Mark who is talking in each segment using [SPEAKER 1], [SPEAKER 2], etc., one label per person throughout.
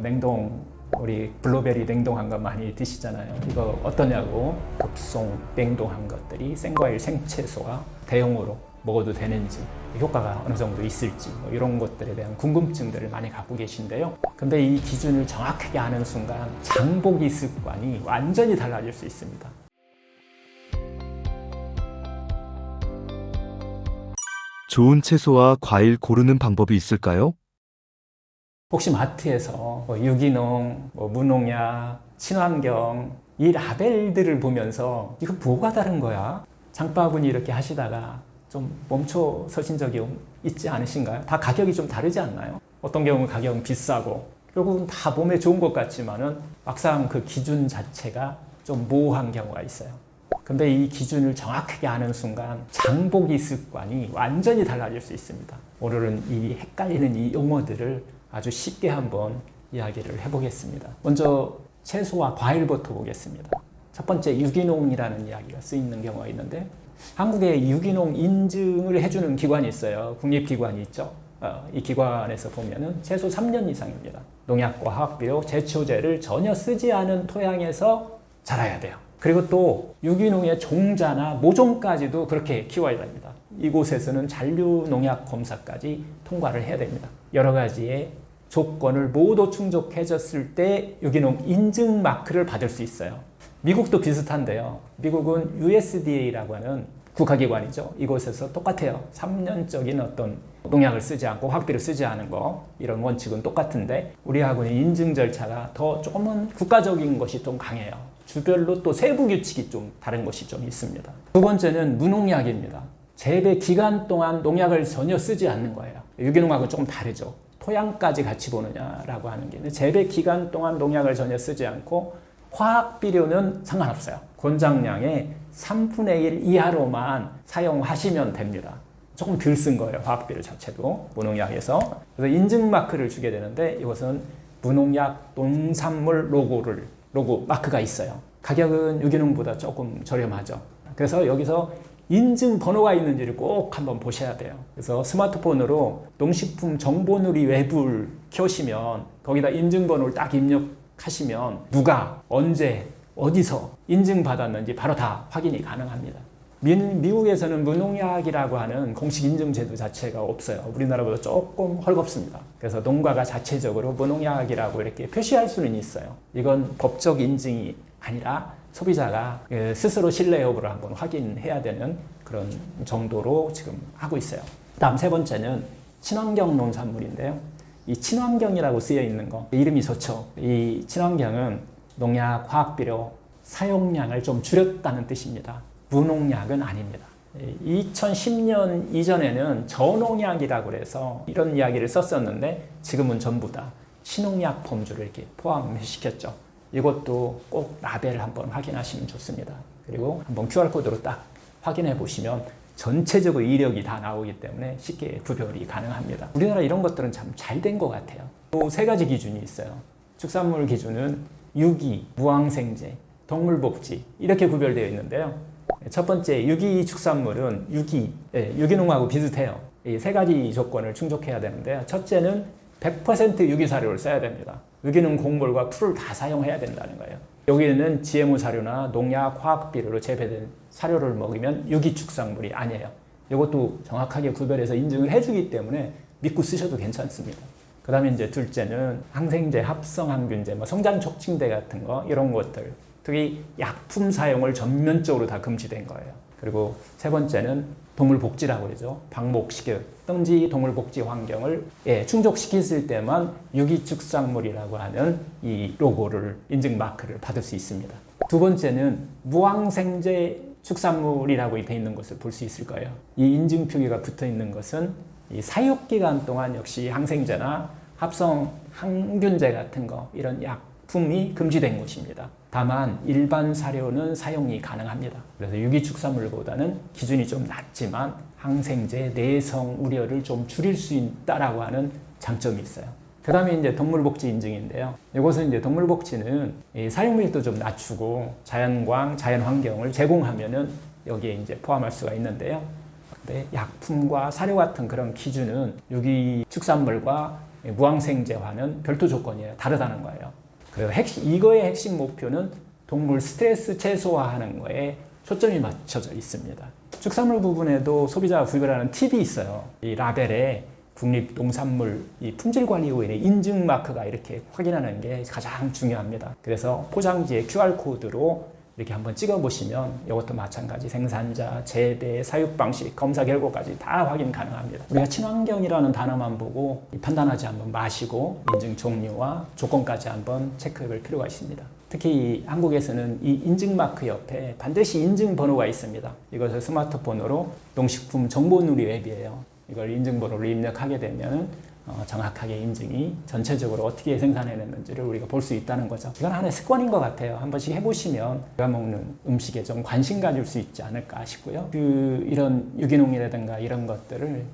[SPEAKER 1] 냉동 우리 블루베리 냉동한 거 많이 드시잖아요. 이거 어떠냐고 급송 냉동한 것들이 생과일 생채소와 대용으로 먹어도 되는지 효과가 어느 정도 있을지 이런 것들에 대한 궁금증들을 많이 갖고 계신데요. 근데 이 기준을 정확하게 아는 순간 장보기 습관이 완전히 달라질 수 있습니다.
[SPEAKER 2] 좋은 채소와 과일 고르는 방법이 있을까요?
[SPEAKER 1] 혹시 마트에서 유기농, 무농약, 친환경 이 라벨들을 보면서 이거 뭐가 다른 거야? 장바구니 이렇게 하시다가 좀 멈춰 서신 적이 있지 않으신가요? 다 가격이 좀 다르지 않나요? 어떤 경우는 가격은 비싸고 결국은 다 몸에 좋은 것 같지만은 막상 그 기준 자체가 좀 모호한 경우가 있어요. 근데 이 기준을 정확하게 아는 순간 장보기 습관이 완전히 달라질 수 있습니다. 오늘은 이 헷갈리는 이 용어들을 아주 쉽게 한번 이야기를 해보겠습니다. 먼저 채소와 과일부터 보겠습니다. 첫 번째 유기농이라는 이야기가 쓰이는 경우가 있는데 한국에 유기농 인증을 해주는 기관이 있어요. 국립기관이 있죠. 이 기관에서 보면은 최소 3년 이상입니다. 농약과 화학비료, 제초제를 전혀 쓰지 않은 토양에서 자라야 돼요. 그리고 또 유기농의 종자나 모종까지도 그렇게 키워야 됩니다. 이곳에서는 잔류 농약 검사까지 통과를 해야 됩니다. 여러 가지의 조건을 모두 충족해졌을 때 유기농 인증 마크를 받을 수 있어요. 미국도 비슷한데요. 미국은 USDA라고 하는 국가기관이죠. 이곳에서 똑같아요. 3년적인 어떤 농약을 쓰지 않고 화학비를 쓰지 않은 거 이런 원칙은 똑같은데 우리하고는 인증 절차가 더 조금은 국가적인 것이 좀 강해요. 주별로 또 세부 규칙이 좀 다른 것이 좀 있습니다. 두 번째는 무농약입니다. 재배 기간 동안 농약을 전혀 쓰지 않는 거예요. 유기농하고는 조금 다르죠. 토양까지 같이 보느냐라고 하는 게 재배 기간 동안 농약을 전혀 쓰지 않고 화학비료는 상관없어요. 권장량의 3분의 1 이하로만 사용하시면 됩니다. 조금 덜 쓴 거예요. 화학비료 자체도 무농약에서. 그래서 인증 마크를 주게 되는데 이것은 무농약 농산물 로고 마크가 있어요. 가격은 유기농보다 조금 저렴하죠. 그래서 여기서 인증 번호가 있는지를 꼭 한번 보셔야 돼요. 그래서 스마트폰으로 농식품 정보누리 웹을 켜시면 거기다 인증 번호를 딱 입력하시면 누가 언제 어디서 인증받았는지 바로 다 확인이 가능합니다. 미국에서는 무농약이라고 하는 공식 인증 제도 자체가 없어요. 우리나라보다 조금 헐겁습니다. 그래서 농가가 자체적으로 무농약이라고 이렇게 표시할 수는 있어요. 이건 법적 인증이 아니라 소비자가 스스로 신뢰 여부를 한번 확인해야 되는 그런 정도로 지금 하고 있어요. 다음 세 번째는 친환경 농산물인데요. 이 친환경이라고 쓰여 있는 거 이름이 좋죠. 이 친환경은 농약, 화학비료 사용량을 좀 줄였다는 뜻입니다. 무농약은 아닙니다. 2010년 이전에는 저농약이라고 해서 이런 이야기를 썼었는데 지금은 전부 다 신농약 범주를 이렇게 포함시켰죠. 이것도 꼭 라벨 한번 확인하시면 좋습니다. 그리고 한번 QR코드로 딱 확인해 보시면 전체적으로 이력이 다 나오기 때문에 쉽게 구별이 가능합니다. 우리나라 이런 것들은 참 잘 된 것 같아요. 또 세 가지 기준이 있어요. 축산물 기준은 유기, 무항생제, 동물복지 이렇게 구별되어 있는데요. 첫 번째 유기 축산물은 유기농하고 비슷해요. 이 세 가지 조건을 충족해야 되는데요. 첫째는 100% 유기사료를 써야 됩니다. 유기농 곡물과 풀을 다 사용해야 된다는 거예요. 여기에는 GMO 사료나 농약, 화학비료로 재배된 사료를 먹으면 유기축산물이 아니에요. 이것도 정확하게 구별해서 인증을 해주기 때문에 믿고 쓰셔도 괜찮습니다. 그 다음에 이제 둘째는 항생제, 합성항균제, 성장 촉진제 같은 거 이런 것들 특히 약품 사용을 전면적으로 다 금지된 거예요. 그리고 세 번째는 동물복지라고 그러죠. 방목식이든지 동물복지 환경을 충족시켰을 때만 유기축산물이라고 하는 이 로고를 인증 마크를 받을 수 있습니다. 두 번째는 무항생제 축산물이라고 되어 있는 것을 볼 수 있을 거예요. 이 인증 표기가 붙어 있는 것은 이 사육기간 동안 역시 항생제나 합성 항균제 같은 거 이런 약품이 금지된 곳입니다. 다만 일반 사료는 사용이 가능합니다. 그래서 유기축산물보다는 기준이 좀 낮지만 항생제, 내성 우려를 좀 줄일 수 있다라고 하는 장점이 있어요. 그 다음에 이제 동물복지 인증인데요. 이것은 이제 동물복지는 사용밀도 좀 낮추고 자연광, 자연환경을 제공하면은 여기에 이제 포함할 수가 있는데요. 근데 약품과 사료 같은 그런 기준은 유기축산물과 무항생제화는 별도 조건이에요. 다르다는 거예요. 그래서 이거의 핵심 목표는 동물 스트레스 최소화하는 거에 초점이 맞춰져 있습니다. 축산물 부분에도 소비자가 구별하는 팁이 있어요. 이 라벨에 국립농산물 이 품질관리위원회 인증 마크가 이렇게 확인하는 게 가장 중요합니다. 그래서 포장지에 QR코드로 이렇게 한번 찍어보시면 이것도 마찬가지 생산자, 재배, 사육 방식, 검사 결과까지 다 확인 가능합니다. 우리가 친환경이라는 단어만 보고 판단하지 한번 마시고 인증 종류와 조건까지 한번 체크해 볼 필요가 있습니다. 특히 한국에서는 이 인증 마크 옆에 반드시 인증 번호가 있습니다. 이것을 스마트폰으로 농식품 정보 누리 앱이에요. 이걸 인증번호를 입력하게 되면 정확하게 인증이 전체적으로 어떻게 생산해냈는지를 우리가 볼 수 있다는 거죠. 이건 하나의 습관인 것 같아요. 한 번씩 해보시면 우리가 먹는 음식에 좀 관심 가질 수 있지 않을까 싶고요. 이런 유기농이라든가 이런 것들을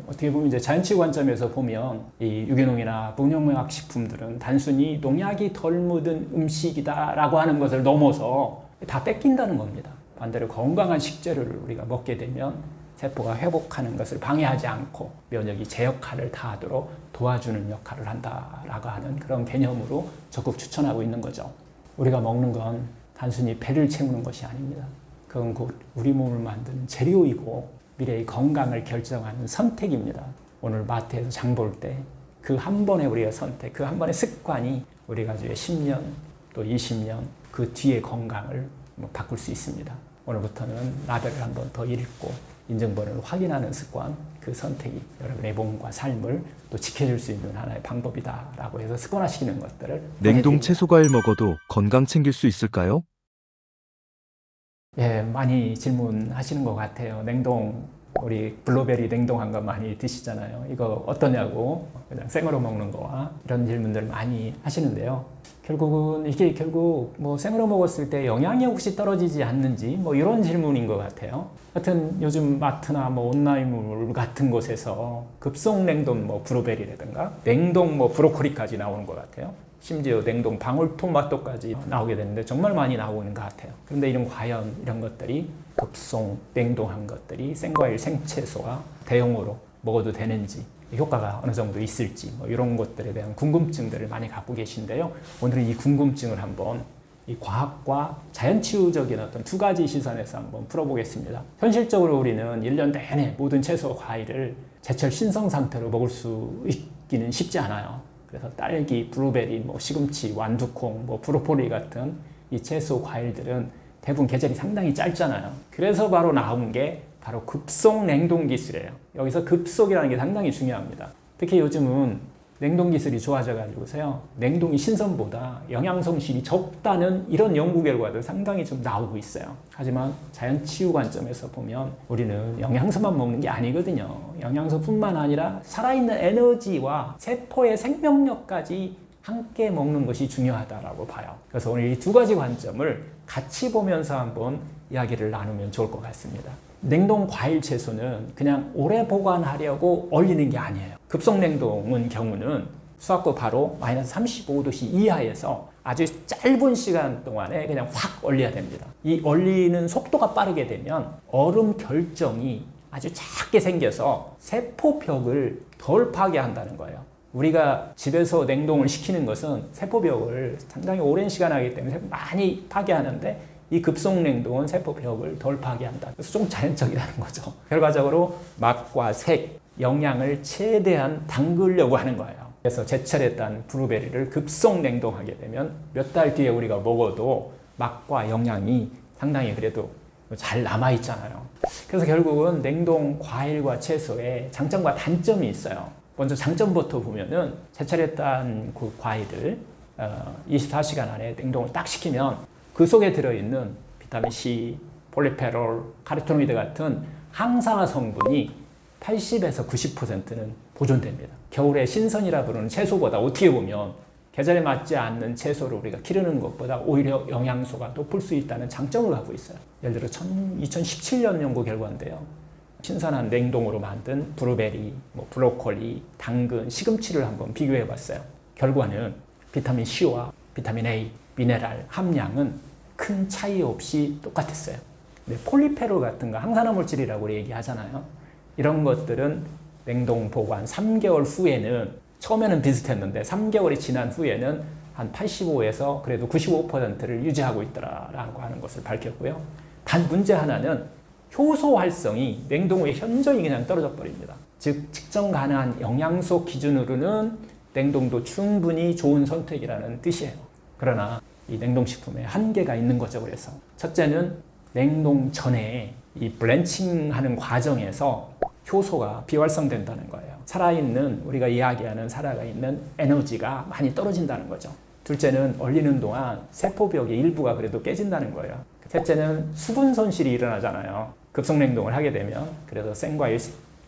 [SPEAKER 1] 어떻게 보면 이제 자연치유 관점에서 보면 이 유기농이나 무농약 식품들은 단순히 농약이 덜 묻은 음식이다라고 하는 것을 넘어서 다 뺏긴다는 겁니다. 반대로 건강한 식재료를 우리가 먹게 되면 세포가 회복하는 것을 방해하지 않고 면역이 제 역할을 다하도록 도와주는 역할을 한다라고 하는 그런 개념으로 적극 추천하고 있는 거죠. 우리가 먹는 건 단순히 배를 채우는 것이 아닙니다. 그건 곧 우리 몸을 만드는 재료이고 미래의 건강을 결정하는 선택입니다. 오늘 마트에서 장 볼 때 그 한 번의 우리의 선택, 그 한 번의 습관이 우리 가족의 10년 또 20년 그 뒤의 건강을 바꿀 수 있습니다. 오늘부터는 라벨을 한 번 더 읽고 인증번호를 확인하는 습관, 그 선택이 여러분의 몸과 삶을 또 지켜줄 수 있는 하나의 방법이다라고 해서 습관화시키는 것들을
[SPEAKER 2] 냉동 채소 과일 먹어도 건강 챙길 수 있을까요?
[SPEAKER 1] 예, 많이 질문하시는 것 같아요. 우리 블루베리 냉동한 거 많이 드시잖아요. 이거 어떠냐고 그냥 생으로 먹는 거와 이런 질문들 많이 하시는데요. 결국은 이게 생으로 먹었을 때 영양이 혹시 떨어지지 않는지 이런 질문인 것 같아요. 하여튼 요즘 마트나 온라인몰 같은 곳에서 급속 냉동 블루베리라든가 냉동 브로콜리까지 나오는 것 같아요. 심지어 냉동 방울토마토까지 나오게 되는데 정말 많이 나오는 것 같아요. 그런데 과연 이런 것들이 급속 냉동한 것들이 생과일 생채소와 대용으로 먹어도 되는지 효과가 어느 정도 있을지 이런 것들에 대한 궁금증들을 많이 갖고 계신데요. 오늘은 이 궁금증을 한번 이 과학과 자연치유적인 어떤 두 가지 시선에서 한번 풀어보겠습니다. 현실적으로 우리는 1년 내내 모든 채소, 과일을 제철 신성 상태로 먹을 수 있기는 쉽지 않아요. 그래서 딸기, 블루베리, 시금치, 완두콩, 브로콜리 같은 이 채소, 과일들은 대부분 계절이 상당히 짧잖아요. 그래서 바로 나온 게 바로 급속 냉동 기술이에요. 여기서 급속이라는 게 상당히 중요합니다. 특히 요즘은 냉동 기술이 좋아져 가지고서요. 냉동이 신선보다 영양 손실이 적다는 이런 연구 결과도 상당히 좀 나오고 있어요. 하지만 자연 치유 관점에서 보면 우리는 영양소만 먹는 게 아니거든요. 영양소뿐만 아니라 살아있는 에너지와 세포의 생명력까지 함께 먹는 것이 중요하다라고 봐요. 그래서 오늘 이 두 가지 관점을 같이 보면서 한번 이야기를 나누면 좋을 것 같습니다. 냉동 과일 채소는 그냥 오래 보관하려고 얼리는 게 아니에요. 급속 냉동은 경우는 수압고 바로 마이너스 35도씨 이하에서 아주 짧은 시간 동안에 그냥 확 얼려야 됩니다. 이 얼리는 속도가 빠르게 되면 얼음 결정이 아주 작게 생겨서 세포벽을 덜 파괴한다는 거예요. 우리가 집에서 냉동을 시키는 것은 세포벽을 상당히 오랜 시간 하기 때문에 많이 파괴하는데 이 급속 냉동은 세포벽을 덜 파괴한다. 그래서 좀 자연적이라는 거죠. 결과적으로 맛과 색, 영양을 최대한 담그려고 하는 거예요. 그래서 제철에 딴 블루베리를 급속 냉동하게 되면 몇 달 뒤에 우리가 먹어도 맛과 영양이 상당히 그래도 잘 남아있잖아요. 그래서 결국은 냉동 과일과 채소에 장점과 단점이 있어요. 먼저 장점부터 보면은 제철에 딴 그 과일을 24시간 안에 냉동을 딱 시키면 그 속에 들어있는 비타민 C, 폴리페놀, 카로티노이드 같은 항산화 성분이 80에서 90%는 보존됩니다. 겨울에 신선이라 부르는 채소보다 어떻게 보면 계절에 맞지 않는 채소를 우리가 기르는 것보다 오히려 영양소가 높을 수 있다는 장점을 갖고 있어요. 예를 들어 2017년 연구 결과인데요. 신선한 냉동으로 만든 블루베리, 브로콜리, 당근, 시금치를 한번 비교해 봤어요. 결과는 비타민 C와 비타민 A, 미네랄 함량은 큰 차이 없이 똑같았어요. 근데 폴리페놀 같은 거 항산화 물질이라고 얘기하잖아요. 이런 것들은 냉동 보관 3개월 후에는 처음에는 비슷했는데 3개월이 지난 후에는 한 85에서 그래도 95%를 유지하고 있더라라고 하는 것을 밝혔고요. 단 문제 하나는 효소 활성이 냉동 후에 현저히 그냥 떨어져 버립니다. 즉 측정 가능한 영양소 기준으로는 냉동도 충분히 좋은 선택이라는 뜻이에요. 그러나 이 냉동식품에 한계가 있는 거죠. 그래서 첫째는 냉동 전에 이 블렌칭하는 과정에서 효소가 비활성된다는 거예요. 살아있는 우리가 이야기하는 살아있는 에너지가 많이 떨어진다는 거죠. 둘째는 얼리는 동안 세포벽의 일부가 그래도 깨진다는 거예요. 셋째는 수분 손실이 일어나잖아요. 급속냉동을 하게 되면. 그래서 생과일,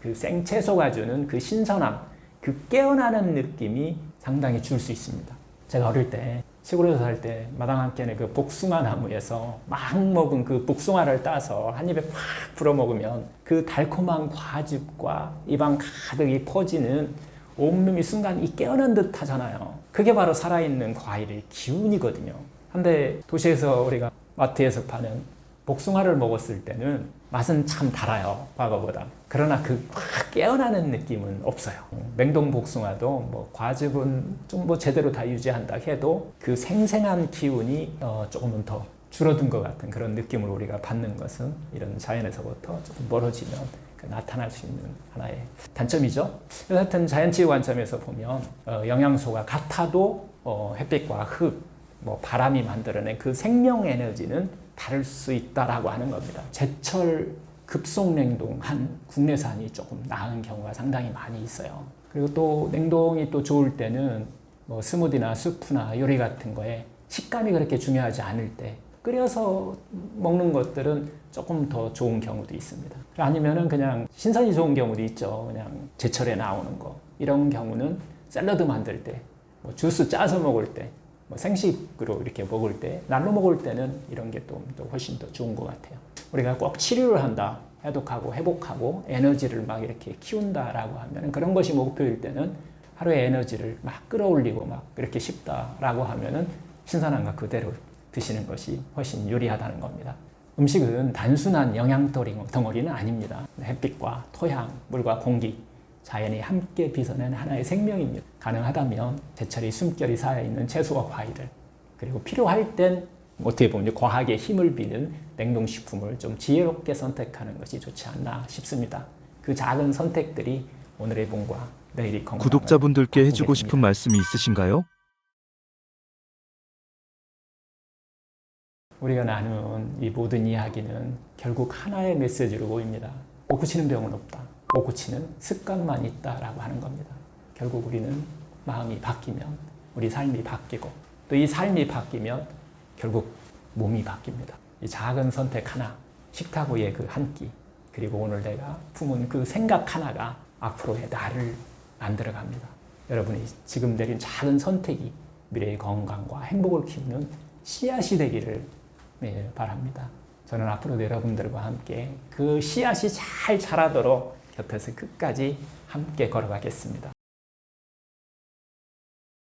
[SPEAKER 1] 그 생채소가 주는 그 신선함, 그 깨어나는 느낌이 상당히 줄 수 있습니다. 제가 어릴 때 시골에서 살 때 마당 한켠에 그 복숭아 나무에서 막 먹은 그 복숭아를 따서 한 입에 팍 불어 먹으면 그 달콤한 과즙과 입안 가득이 퍼지는 온몸이 순간 이 깨어난 듯 하잖아요. 그게 바로 살아있는 과일의 기운이거든요. 근데 도시에서 우리가 마트에서 파는 복숭아를 먹었을 때는 맛은 참 달아요, 과거보다. 그러나 그 확 깨어나는 느낌은 없어요. 냉동 복숭아도 뭐 과즙은 좀 뭐 제대로 다 유지한다 해도 그 생생한 기운이 조금은 더 줄어든 것 같은 그런 느낌을 우리가 받는 것은 이런 자연에서부터 조금 멀어지면 나타날 수 있는 하나의 단점이죠. 하여튼 자연치유 관점에서 보면 영양소가 같아도 햇빛과 흙, 뭐 바람이 만들어낸 그 생명 에너지는 다를 수 있다라고 하는 겁니다. 제철 급속 냉동한 국내산이 조금 나은 경우가 상당히 많이 있어요. 그리고 또 냉동이 또 좋을 때는 뭐 스무디나 수프나 요리 같은 거에 식감이 그렇게 중요하지 않을 때 끓여서 먹는 것들은 조금 더 좋은 경우도 있습니다. 아니면은 그냥 신선이 좋은 경우도 있죠. 그냥 제철에 나오는 거. 이런 경우는 샐러드 만들 때, 뭐 주스 짜서 먹을 때, 뭐 생식으로 이렇게 먹을 때, 날로 먹을 때는 이런 게 또 훨씬 더 좋은 것 같아요. 우리가 꼭 치료를 한다, 해독하고 회복하고 에너지를 막 이렇게 키운다라고 하면 그런 것이 목표일 때는 하루에 에너지를 막 끌어올리고 막 이렇게 싶다라고 하면은 신선한 거 그대로 드시는 것이 훨씬 유리하다는 겁니다. 음식은 단순한 영양 덩어리는 아닙니다. 햇빛과 토양, 물과 공기, 자연이 함께 빚어낸 하나의 생명입니다. 가능하다면 제철의 숨결이 쌓여있는 채소와 과일을, 그리고 필요할 땐 어떻게 보면 과학의 힘을 비는 냉동식품을 좀 지혜롭게 선택하는 것이 좋지 않나 싶습니다. 그 작은 선택들이 오늘의 몸과 내일의 건강을
[SPEAKER 2] 구독자분들께 해주고
[SPEAKER 1] 바꾸게
[SPEAKER 2] 싶은
[SPEAKER 1] 됩니다.
[SPEAKER 2] 말씀이 있으신가요?
[SPEAKER 1] 우리가 나눈 이 모든 이야기는 결국 하나의 메시지로 보입니다. 못 고치는 병은 없다. 못 고치는 습관만 있다라고 하는 겁니다. 결국 우리는 마음이 바뀌면 우리 삶이 바뀌고 또 이 삶이 바뀌면 결국 몸이 바뀝니다. 이 작은 선택 하나, 식탁 위의 그 한 끼, 그리고 오늘 내가 품은 그 생각 하나가 앞으로의 나를 만들어갑니다. 여러분이 지금 내린 작은 선택이 미래의 건강과 행복을 키우는 씨앗이 되기를 바랍니다. 저는 앞으로도 여러분들과 함께 그 씨앗이 잘 자라도록 곁에서 끝까지 함께 걸어가겠습니다.